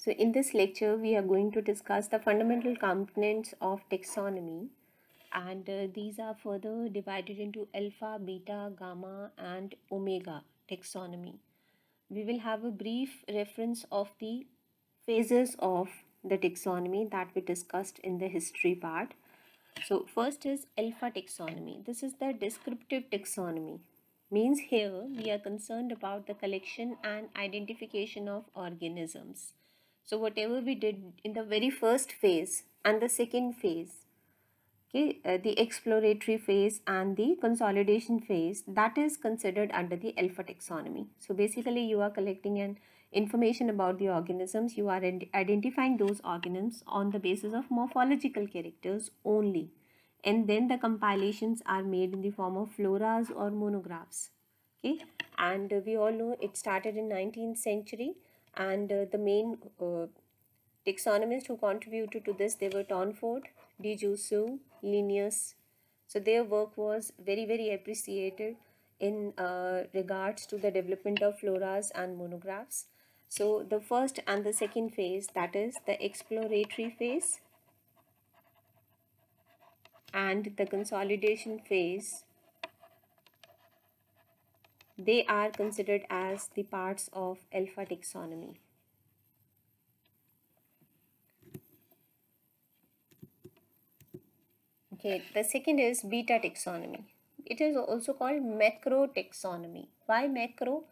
So in this lecture, we are going to discuss the fundamental components of taxonomy, and these are further divided into alpha, beta, gamma, and omega taxonomy. We will have a brief reference of the phases of the taxonomy that we discussed in the history part. So first is alpha taxonomy. This is the descriptive taxonomy. Means here we are concerned about the collection and identification of organisms. So whatever we did in the very first phase and the second phase, okay, the exploratory phase and the consolidation phase, that is considered under the alpha taxonomy. So basically you are collecting an information about the organisms, you are identifying those organisms on the basis of morphological characters only, and then the compilations are made in the form of floras or monographs. Okay, and we all know it started in 19th century, and the main taxonomists who contributed to this, they were Tonford, de Jussieu, Linnaeus. So their work was very appreciated in regards to the development of floras and monographs. So the first and the second phase, that is the exploratory phase and the consolidation phase, they are considered as the parts of alpha taxonomy. Okay, the second is beta taxonomy. It is also called macro taxonomy. Why macro?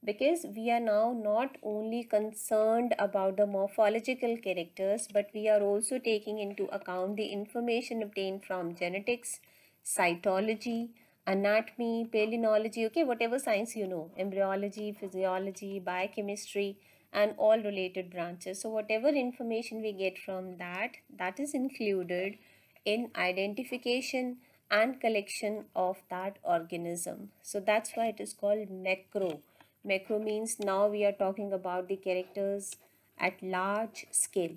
Because we are now not only concerned about the morphological characters, but we are also taking into account the information obtained from genetics, cytology, anatomy, palynology, okay, whatever science you know, embryology, physiology, biochemistry, and all related branches. So whatever information we get from that, that is included in identification and collection of that organism. So that's why it is called macro. Macro means now we are talking about the characters at large scale.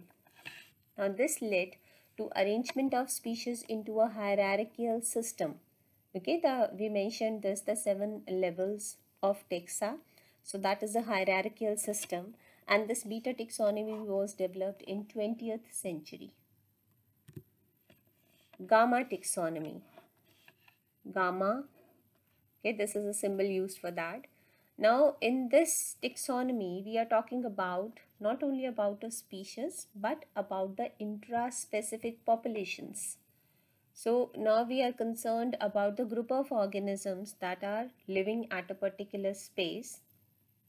Now this led to arrangement of species into a hierarchical system. Okay, we mentioned this, the 7 levels of taxa. So that is a hierarchical system, and this beta taxonomy was developed in 20th century. Gamma taxonomy. Gamma, okay, this is a symbol used for that. Now in this taxonomy, we are talking about not only about a species but about the intraspecific populations. So now we are concerned about the group of organisms that are living at a particular space,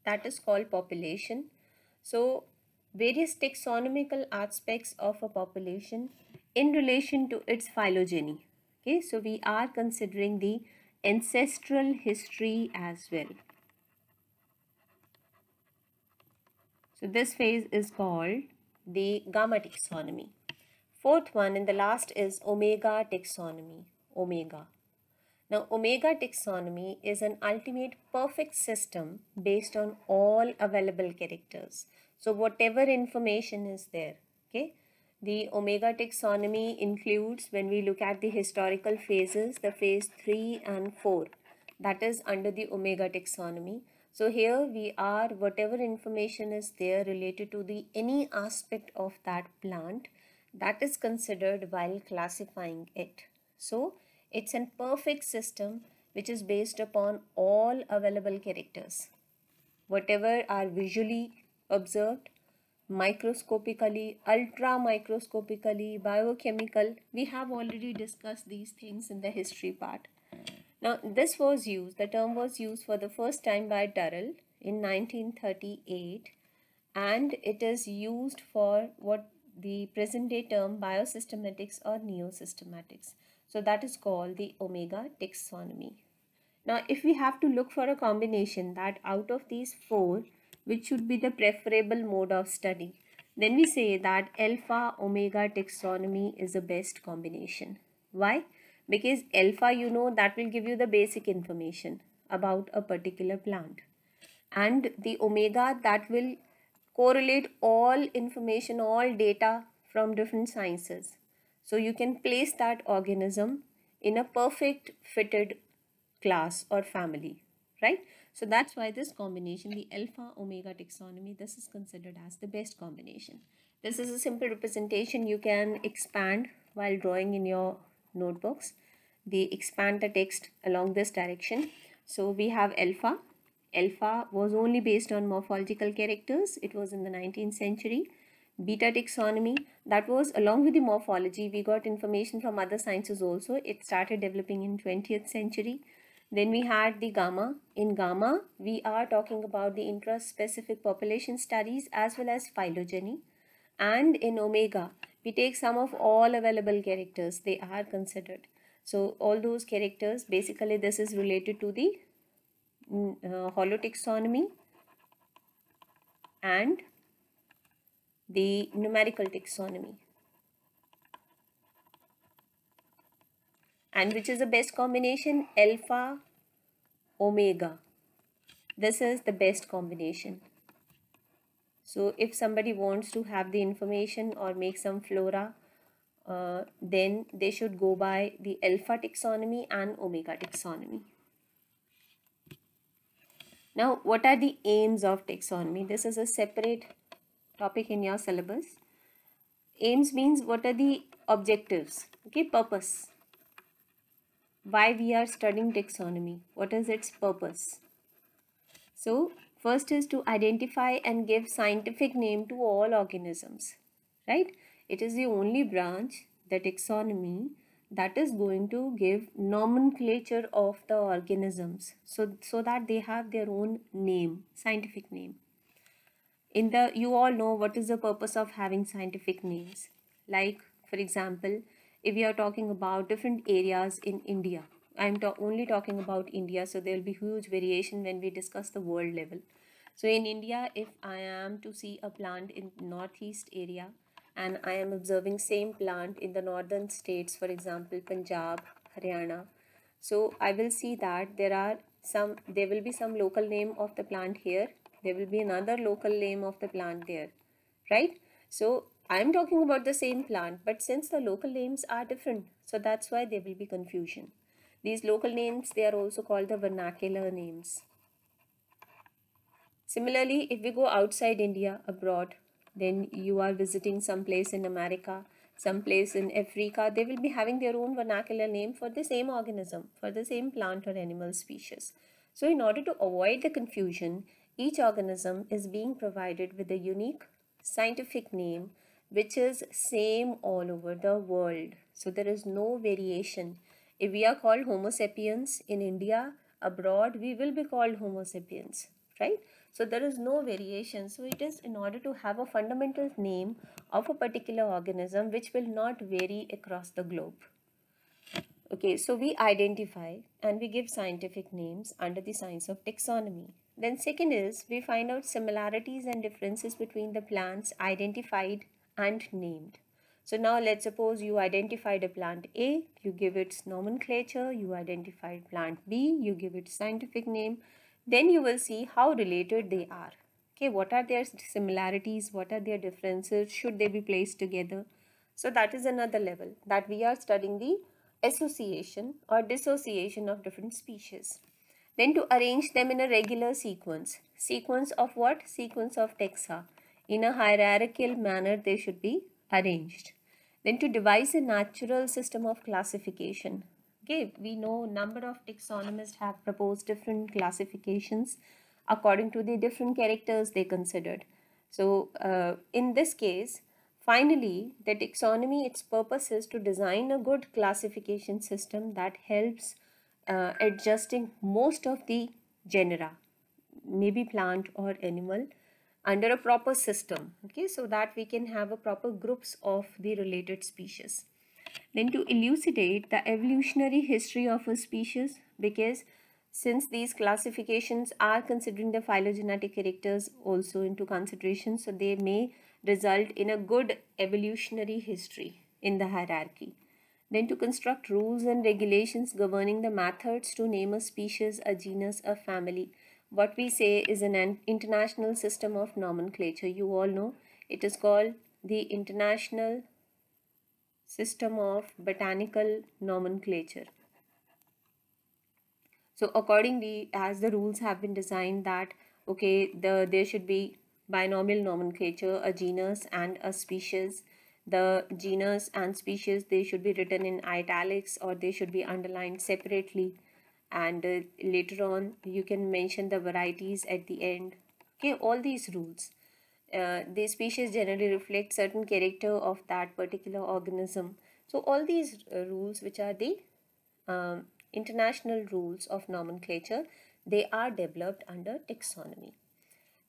that is called population. So various taxonomical aspects of a population in relation to its phylogeny. Okay, so we are considering the ancestral history as well. So this phase is called the gamma taxonomy. Fourth one and the last is omega taxonomy. Omega. Now, omega taxonomy is an ultimate perfect system based on all available characters. So, whatever information is there, okay, the omega taxonomy includes, when we look at the historical phases, the phase 3 and 4, that is under the omega taxonomy. So here we are, whatever information is there related to the any aspect of that plant, that is considered while classifying it. So it's a perfect system which is based upon all available characters. Whatever are visually observed, microscopically, ultra microscopically, biochemical, we have already discussed these things in the history part. Now this was used, the term was used for the first time by Durrell in 1938, and it is used for what the present day term biosystematics or neosystematics. So that is called the omega taxonomy. Now if we have to look for a combination that out of these 4, which should be the preferable mode of study, then we say that alpha omega taxonomy is the best combination. Why? Because alpha, you know, that will give you the basic information about a particular plant, and the omega, that will correlate all information, all data from different sciences. So you can place that organism in a perfect fitted class or family, right? So that's why this combination, the alpha omega taxonomy, this is considered as the best combination. This is a simple representation you can expand while drawing in your notebooks. They expand the text along this direction. So we have alpha. Alpha was only based on morphological characters. It was in the 19th century. Beta taxonomy, that was along with the morphology. We got information from other sciences also. It started developing in 20th century. Then we had the gamma. In gamma, we are talking about the intraspecific population studies as well as phylogeny. And in omega, we take some of all available characters. They are considered. So all those characters, basically this is related to the holotaxonomy and the numerical taxonomy. And which is the best combination? Alpha omega. This is the best combination. So if somebody wants to have the information or make some flora, then they should go by the alpha taxonomy and omega taxonomy. Now, what are the aims of taxonomy? This is a separate topic in your syllabus. Aims means what are the objectives, okay, purpose. Why we are studying taxonomy? What is its purpose? So, first is to identify and give scientific name to all organisms, right? It is the only branch, the taxonomy, that is going to give nomenclature of the organisms so that they have their own name, scientific name. You all know what is the purpose of having scientific names. Like, for example, if we are talking about different areas in India, I'm only talking about India, so there will be huge variation when we discuss the world level. So in India, if I am to see a plant in northeast area and I am observing same plant in the northern states, for example, Punjab, Haryana, so I will see that there will be some local name of the plant here. There will be another local name of the plant there, right? So I am talking about the same plant, but since the local names are different, so that's why there will be confusion. These local names, they are also called the vernacular names. Similarly, if we go outside India, abroad, then you are visiting some place in America, some place in Africa, they will be having their own vernacular name for the same organism, for the same plant or animal species. So in order to avoid the confusion, each organism is being provided with a unique scientific name which is same all over the world. So there is no variation. If we are called Homo sapiens in India, abroad we will be called Homo sapiens, right? So there is no variation. So it is in order to have a fundamental name of a particular organism which will not vary across the globe. Okay, so we identify and we give scientific names under the science of taxonomy. Then second is we find out similarities and differences between the plants identified and named. So now let's suppose you identified a plant A, you give its nomenclature, you identified plant B, you give it scientific name, then you will see how related they are. Okay, what are their similarities, what are their differences, should they be placed together? So that is another level that we are studying the association or dissociation of different species. Then to arrange them in a regular sequence. Sequence of what? Sequence of taxa. In a hierarchical manner they should be arranged. Then to devise a natural system of classification. Okay, we know number of taxonomists have proposed different classifications according to the different characters they considered. So in this case, finally, the taxonomy, its purpose is to design a good classification system that helps adjusting most of the genera, maybe plant or animal, under a proper system, okay, so that we can have a proper groups of the related species. Then to elucidate the evolutionary history of a species, because since these classifications are considering the phylogenetic characters also into consideration, so they may result in a good evolutionary history in the hierarchy. Then to construct rules and regulations governing the methods to name a species, a genus, a family. What we say is an international system of nomenclature. You all know it is called the International System of Botanical Nomenclature. So accordingly, as the rules have been designed that okay, there should be binomial nomenclature, a genus and a species. The genus and species, they should be written in italics or they should be underlined separately, and later on you can mention the varieties at the end. Okay, all these rules. The species generally reflect certain character of that particular organism. So all these rules, which are the international rules of nomenclature, they are developed under taxonomy.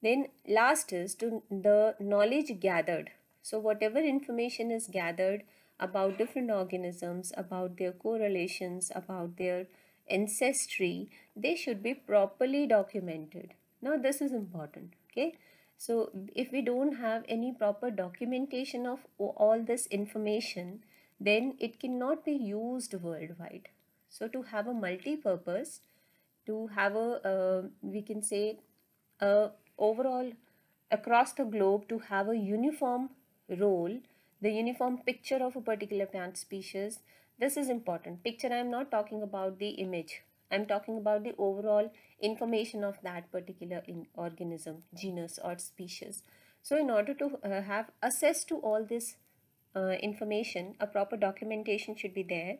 Then last is to the knowledge gathered. So whatever information is gathered about different organisms, about their correlations, about their ancestry, they should be properly documented. Now this is important, okay? So if we don't have any proper documentation of all this information, then it cannot be used worldwide. So to have a multi-purpose, to have a we can say a overall across the globe, to have a uniform role, the uniform picture of a particular plant species, this is important. Picture, I am not talking about the image, I am talking about the overall information of that particular organism, genus or species. So in order to have access to all this information, a proper documentation should be there,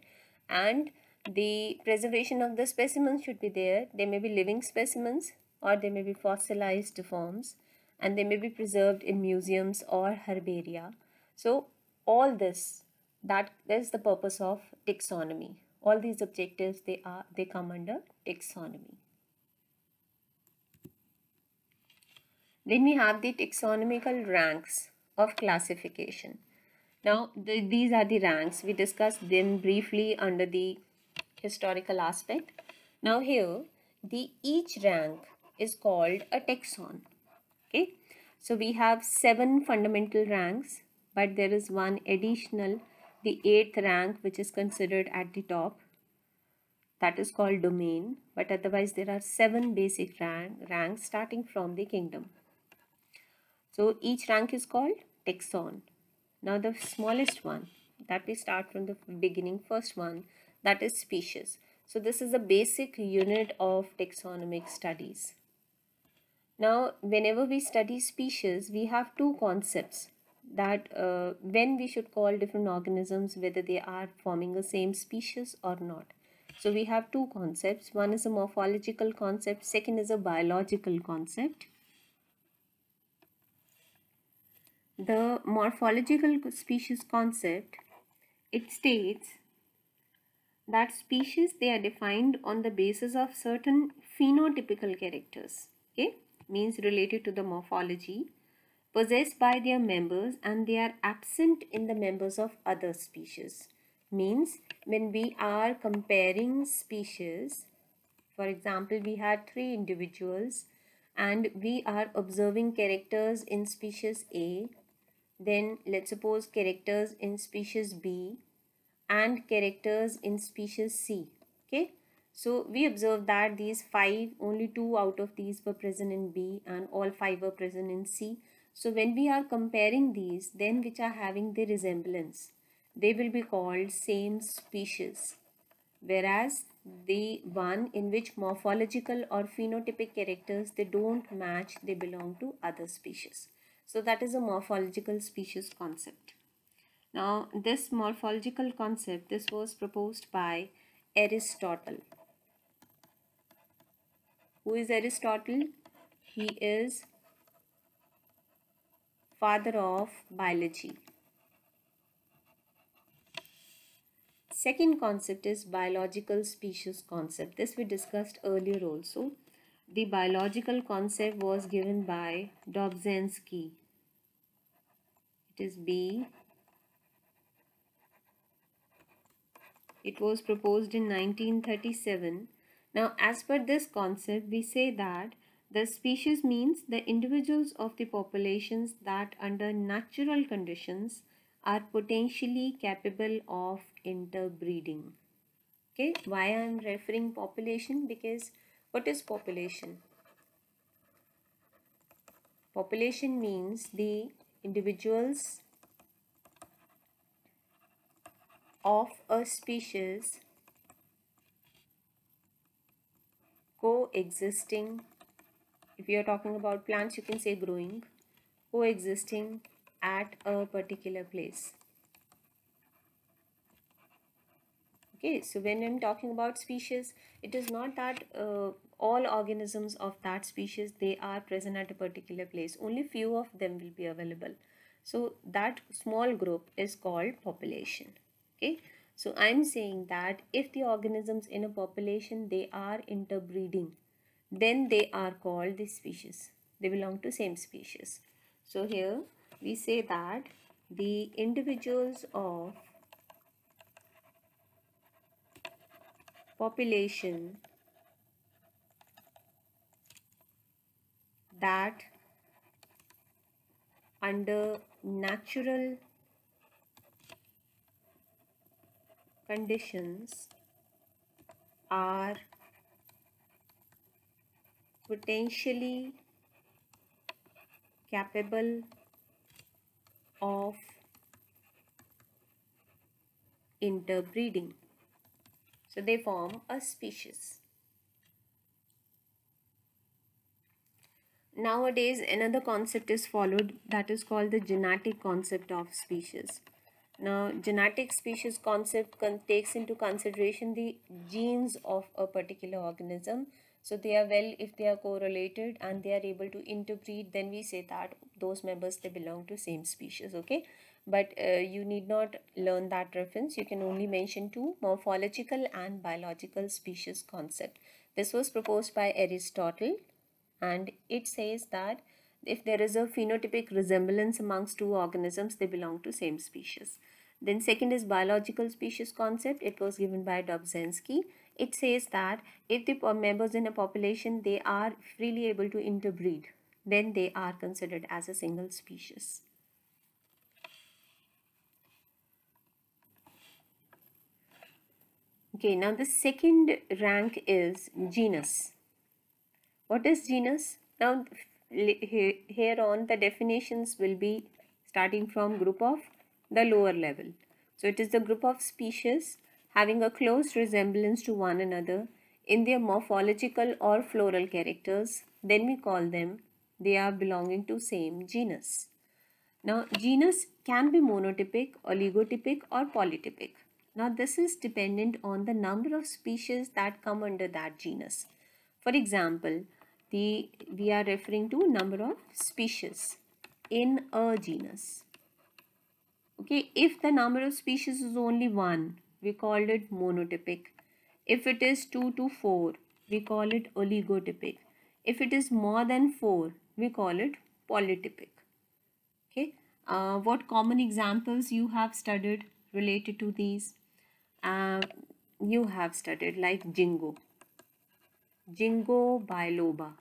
and the preservation of the specimens should be there. They may be living specimens or they may be fossilized forms, and they may be preserved in museums or herbaria. So all this, that is the purpose of taxonomy. All these objectives, they come under taxonomy. Then we have the taxonomical ranks of classification. Now, these are the ranks. We discussed them briefly under the historical aspect. Now here, each rank is called a taxon. Okay, so we have 7 fundamental ranks, but there is one additional, the 8th rank, which is considered at the top. That is called domain. But otherwise, there are 7 basic ranks starting from the kingdom. So each rank is called taxon. Now the smallest one, that we start from the beginning, first one, that is species. So this is the basic unit of taxonomic studies. Now whenever we study species, we have two concepts that when we should call different organisms, whether they are forming the same species or not. So we have two concepts. One is a morphological concept, second is a biological concept. The morphological species concept, it states that species, they are defined on the basis of certain phenotypical characters, okay, means related to the morphology, possessed by their members, and they are absent in the members of other species. Means when we are comparing species, for example, we had 3 individuals and we are observing characters in species A, then let's suppose characters in species B and characters in species C. Okay, so we observe that these 5, only 2 out of these were present in B and all 5 were present in C. So when we are comparing these, then which are having the resemblance, they will be called same species. Whereas the one in which morphological or phenotypic characters, they don't match, they belong to other species. So that is a morphological species concept. Now this morphological concept, this was proposed by Aristotle. Who is Aristotle? He is father of biology. Second concept is biological species concept. This we discussed earlier also. The biological concept was given by Dobzhansky. It is B. It was proposed in 1937. Now, as per this concept, we say that the species means the individuals of the populations that under natural conditions are potentially capable of interbreeding. Okay, why I am referring population? Because what is population? Population means the individuals of a species coexisting. If you are talking about plants, you can say growing, coexisting at a particular place. Okay, so when I'm talking about species, it is not that all organisms of that species, they are present at a particular place. Only few of them will be available. So that small group is called population. Okay, so I'm saying that if the organisms in a population, they are interbreeding, then they are called the species. They belong to same species. So here we say that the individuals of population that under natural conditions are potentially capable of interbreeding. So they form a species. Nowadays, another concept is followed that is called the genetic concept of species. Now, genetic species concept takes into consideration the genes of a particular organism. So they are well, if they are correlated and they are able to interbreed, then we say that those members, they belong to same species. Okay, but you need not learn that reference. You can only mention two: morphological and biological species concept. This was proposed by Aristotle, and it says that if there is a phenotypic resemblance amongst two organisms, they belong to same species. Then second is biological species concept. It was given by Dobzhansky. It says that if the members in a population, they are freely able to interbreed, then they are considered as a single species. Okay, now the second rank is genus. What is genus? Now here on the definitions will be starting from group of the lower level. So it is the group of species having a close resemblance to one another in their morphological or floral characters. Then we call them, they are belonging to same genus. Now genus can be monotypic, oligotypic or polytypic. Now this is dependent on the number of species that come under that genus. For example, we are referring to number of species in a genus. Okay, if the number of species is only one, we call it monotypic. If it is 2 to 4, we call it oligotypic. If it is more than 4, we call it polytypic. Okay, what common examples you have studied related to these? You have studied like Jingo biloba,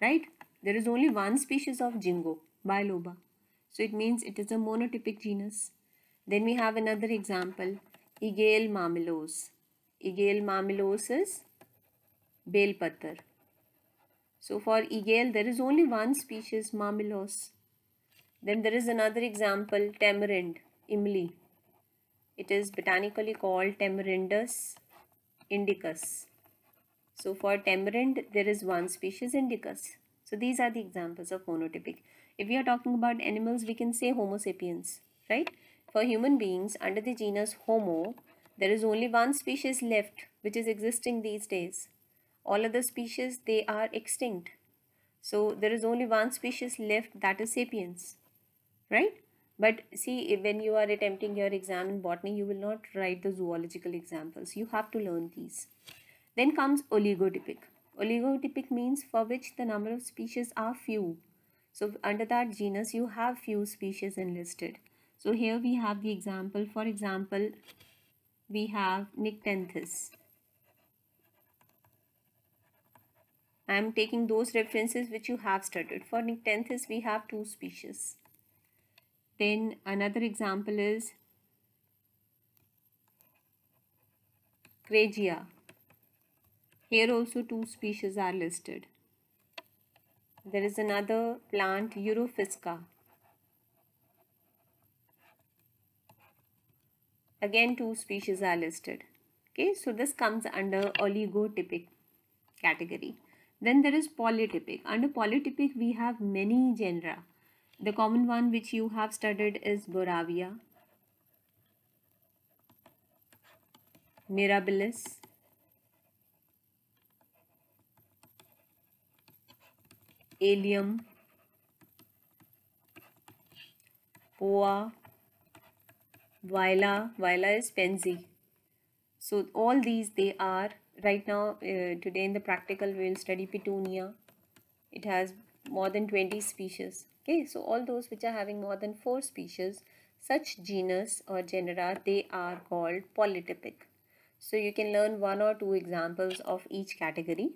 right? There is only one species of Jingo biloba, so it means it is a monotypic genus. Then we have another example, Aegail mammillatus. Aegail mammillatus is bel pattar. So for Aegail, there is only one species, mammillatus. Then there is another example, tamarind, imli. It is botanically called Tamarindus indicus. So for tamarind, there is one species, indicus. So these are the examples of monotypic. If we are talking about animals, we can say Homo sapiens, right? For human beings, under the genus Homo, there is only one species left, which is existing these days. All other species, they are extinct. So there is only one species left, that is sapiens, right? But see, when you are attempting your exam in botany, you will not write the zoological examples. You have to learn these. Then comes oligotypic. Oligotypic means for which the number of species are few. So under that genus, you have few species enlisted. So here we have the example. For example, we have Nyctanthus. I am taking those references which you have studied. For Nyctanthus, we have two species. Then another example is Craigia. Here also two species are listed. There is another plant, Europhisca. Again, two species are listed. Okay, so this comes under oligotypic. category. Then there is polytypic. Under polytypic, we have many genera. The common one which you have studied is Boravia, Mirabilis, Allium, Poa, Vila is Penzi. So all these, they are right now, today in the practical we will study Petunia. It has more than 20 species. Okay, so all those which are having more than 4 species, such genus or genera, they are called polytypic. So you can learn one or two examples of each category.